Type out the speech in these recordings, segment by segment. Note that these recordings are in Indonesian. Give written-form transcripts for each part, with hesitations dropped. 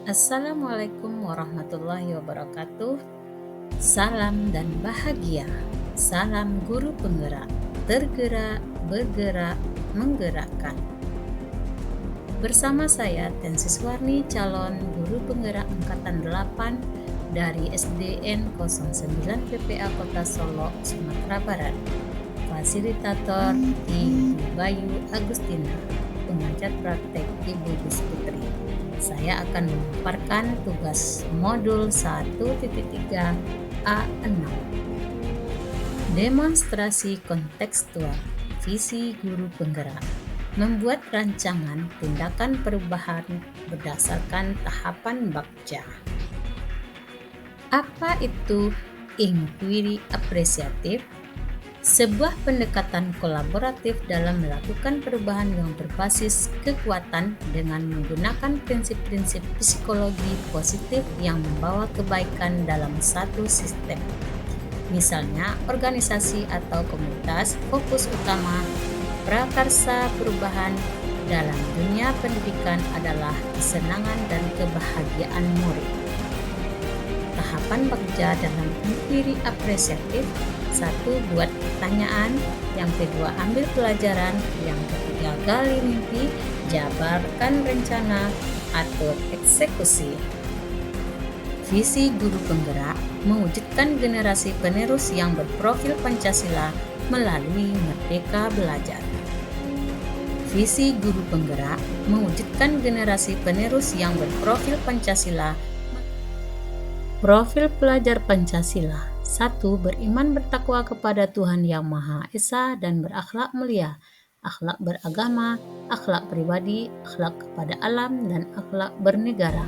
Assalamualaikum warahmatullahi wabarakatuh. Salam dan bahagia. Salam guru penggerak. Tergerak, bergerak, menggerakkan. Bersama saya Tensis Warni, calon guru penggerak angkatan 8 dari SDN 09 PPA Kota Solo, Sumatera Barat. Fasilitator Ibu Bayu Agustina, pengajar praktek Ibu Gusputri. Saya akan memaparkan tugas modul 1.3 A6. Demonstrasi kontekstual, visi guru penggerak. Membuat rancangan tindakan perubahan berdasarkan tahapan Bagja. Apa itu inquiry apresiatif? Sebuah pendekatan kolaboratif dalam melakukan perubahan yang berbasis kekuatan dengan menggunakan prinsip-prinsip psikologi positif yang membawa kebaikan dalam satu sistem. Misalnya, organisasi atau komunitas fokus utama prakarsa perubahan dalam dunia pendidikan adalah kesenangan dan kebahagiaan murid. Tahapan Bagja dalam inquiry apresiatif: 1. Buat pertanyaan. Yang kedua, ambil pelajaran. Yang ketiga, gali mimpi. Jabarkan rencana. Atur eksekusi. Visi guru penggerak mewujudkan generasi penerus yang berprofil Pancasila melalui Merdeka Belajar. Visi guru penggerak mewujudkan generasi penerus yang berprofil Pancasila. Profil pelajar Pancasila: 1. Beriman bertakwa kepada Tuhan Yang Maha Esa dan berakhlak mulia, akhlak beragama, akhlak pribadi, akhlak kepada alam, dan akhlak bernegara.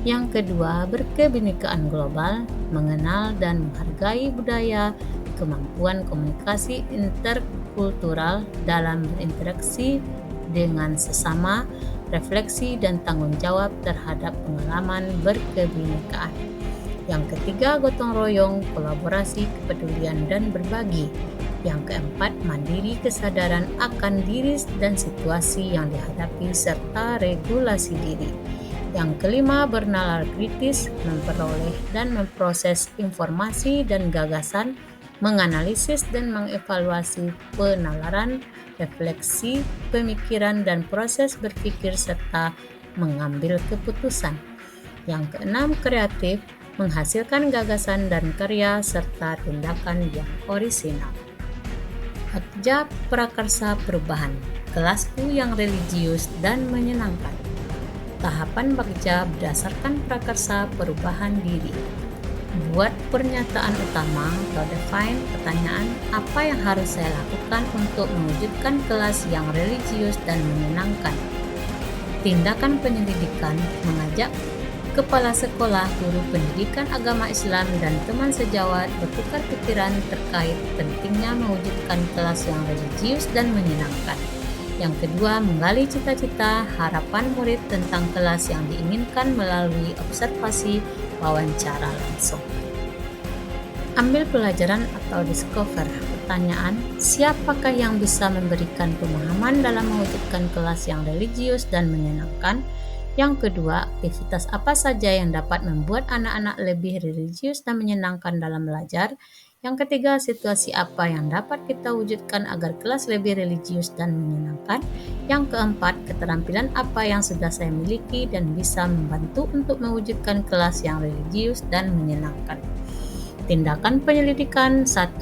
Yang kedua, berkebinekaan global, mengenal dan menghargai budaya, kemampuan komunikasi interkultural dalam berinteraksi dengan sesama, refleksi dan tanggung jawab terhadap pengalaman berkebinekaan. Yang ketiga, gotong royong, kolaborasi, kepedulian, dan berbagi. Yang keempat, mandiri, kesadaran akan diri dan situasi yang dihadapi, serta regulasi diri. Yang kelima, bernalar kritis, memperoleh dan memproses informasi dan gagasan, menganalisis dan mengevaluasi penalaran, refleksi, pemikiran, dan proses berpikir, serta mengambil keputusan. Yang keenam, kreatif, menghasilkan gagasan dan karya serta tindakan yang orisinal. Bagja Prakarsa Perubahan, kelasku yang religius dan menyenangkan. Tahapan Bagja berdasarkan prakarsa perubahan diri. Buat pernyataan utama atau define pertanyaan, apa yang harus saya lakukan untuk mewujudkan kelas yang religius dan menyenangkan. Tindakan penyelidikan, mengajak kepala sekolah, guru pendidikan agama Islam, dan teman sejawat bertukar pikiran terkait pentingnya mewujudkan kelas yang religius dan menyenangkan. Yang kedua, menggali cita-cita, harapan murid tentang kelas yang diinginkan melalui observasi, wawancara langsung. Ambil pelajaran atau discover. Pertanyaan, siapakah yang bisa memberikan pemahaman dalam mewujudkan kelas yang religius dan menyenangkan? Yang kedua, aktivitas apa saja yang dapat membuat anak-anak lebih religius dan menyenangkan dalam belajar? Yang ketiga, situasi apa yang dapat kita wujudkan agar kelas lebih religius dan menyenangkan? Yang keempat, keterampilan apa yang sudah saya miliki dan bisa membantu untuk mewujudkan kelas yang religius dan menyenangkan? Tindakan penyelidikan: 1.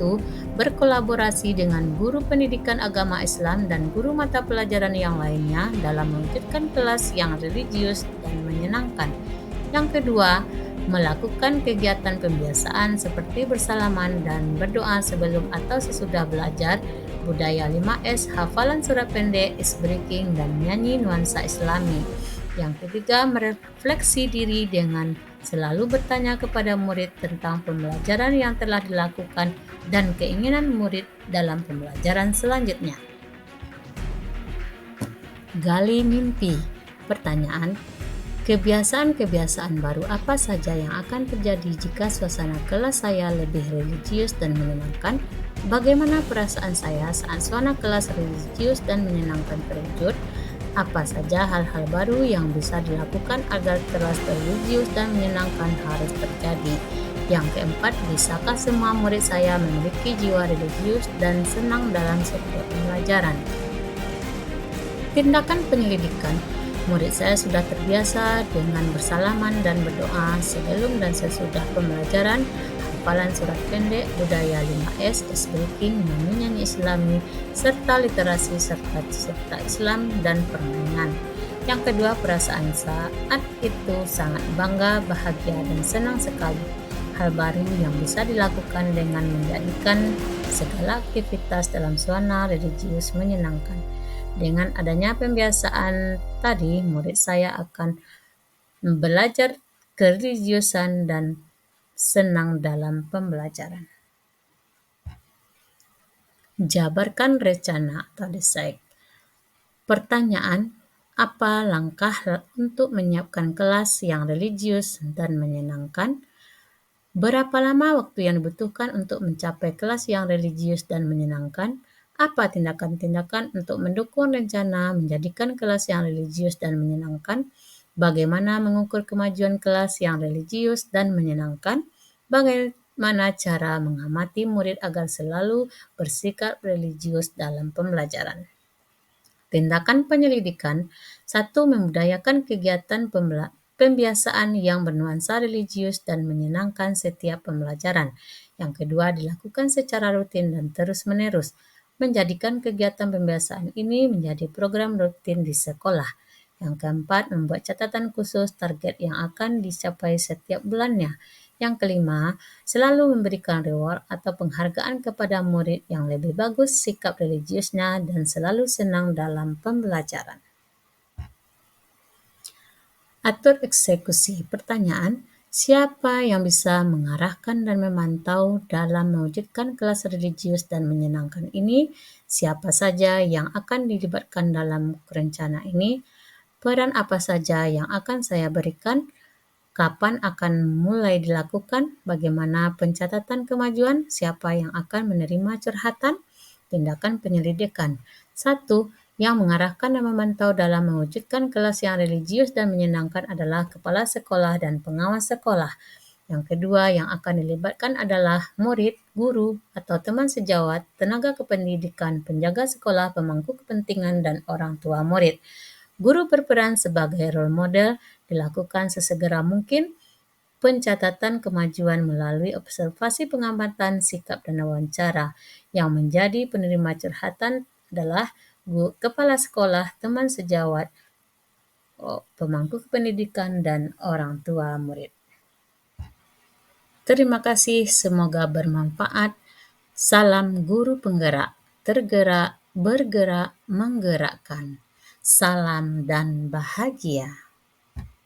Berkolaborasi dengan guru pendidikan agama Islam dan guru mata pelajaran yang lainnya dalam mewujudkan kelas yang religius dan menyenangkan. Yang kedua, melakukan kegiatan pembiasaan seperti bersalaman dan berdoa sebelum atau sesudah belajar, budaya 5S, hafalan surat pendek, ice breaking, dan nyanyi nuansa Islami. Yang ketiga, merefleksi diri dengan selalu bertanya kepada murid tentang pembelajaran yang telah dilakukan dan keinginan murid dalam pembelajaran selanjutnya. Gali mimpi. Pertanyaan, kebiasaan-kebiasaan baru apa saja yang akan terjadi jika suasana kelas saya lebih religius dan menyenangkan? Bagaimana perasaan saya saat suasana kelas religius dan menyenangkan terwujud? Apa saja hal-hal baru yang bisa dilakukan agar kelas religius dan menyenangkan harus terjadi? Yang keempat, bisakah semua murid saya memiliki jiwa religius dan senang dalam setiap pembelajaran? Tindakan penyelidikan. Murid saya sudah terbiasa dengan bersalaman dan berdoa sebelum dan sesudah pembelajaran, hafalan surat pendek, budaya 5S, ice breaking, nyanyi-nyanyi Islami, serta literasi serta Islam dan permainan. Yang kedua, perasaan saat itu sangat bangga, bahagia, dan senang sekali. Hal baru yang bisa dilakukan dengan menjadikan segala aktivitas dalam suasana religius menyenangkan. Dengan adanya pembiasaan tadi, murid saya akan belajar kereligiusan dan senang dalam pembelajaran. Jabarkan rencana atau decide. Pertanyaan, apa langkah untuk menyiapkan kelas yang religius dan menyenangkan? Berapa lama waktu yang dibutuhkan untuk mencapai kelas yang religius dan menyenangkan? Apa tindakan-tindakan untuk mendukung rencana menjadikan kelas yang religius dan menyenangkan? Bagaimana mengukur kemajuan kelas yang religius dan menyenangkan? Bagaimana cara mengamati murid agar selalu bersikap religius dalam pembelajaran? Tindakan penyelidikan. 1. Membudayakan kegiatan pembiasaan yang bernuansa religius dan menyenangkan setiap pembelajaran. Yang kedua, dilakukan secara rutin dan terus-menerus. Menjadikan kegiatan pembiasaan ini menjadi program rutin di sekolah. Yang keempat, membuat catatan khusus target yang akan dicapai setiap bulannya. Yang kelima, selalu memberikan reward atau penghargaan kepada murid yang lebih bagus sikap religiusnya dan selalu senang dalam pembelajaran. Atur eksekusi. Pertanyaan, siapa yang bisa mengarahkan dan memantau dalam mewujudkan kelas religius dan menyenangkan ini? Siapa saja yang akan dilibatkan dalam rencana ini? Peran apa saja yang akan saya berikan? Kapan akan mulai dilakukan? Bagaimana pencatatan kemajuan? Siapa yang akan menerima curhatan? Tindakan penyelidikan. 1. Yang mengarahkan dan memantau dalam mewujudkan kelas yang religius dan menyenangkan adalah kepala sekolah dan pengawas sekolah. Yang kedua yang akan dilibatkan adalah murid, guru, atau teman sejawat, tenaga kependidikan, penjaga sekolah, pemangku kepentingan, dan orang tua murid. Guru berperan sebagai role model, dilakukan sesegera mungkin. Pencatatan kemajuan melalui observasi pengamatan sikap dan wawancara. Yang menjadi penerima curhatan adalah kepala sekolah, teman sejawat, pemangku kependidikan, dan orang tua murid. Terima kasih, semoga bermanfaat. Salam guru penggerak, tergerak, bergerak, menggerakkan. Salam dan bahagia.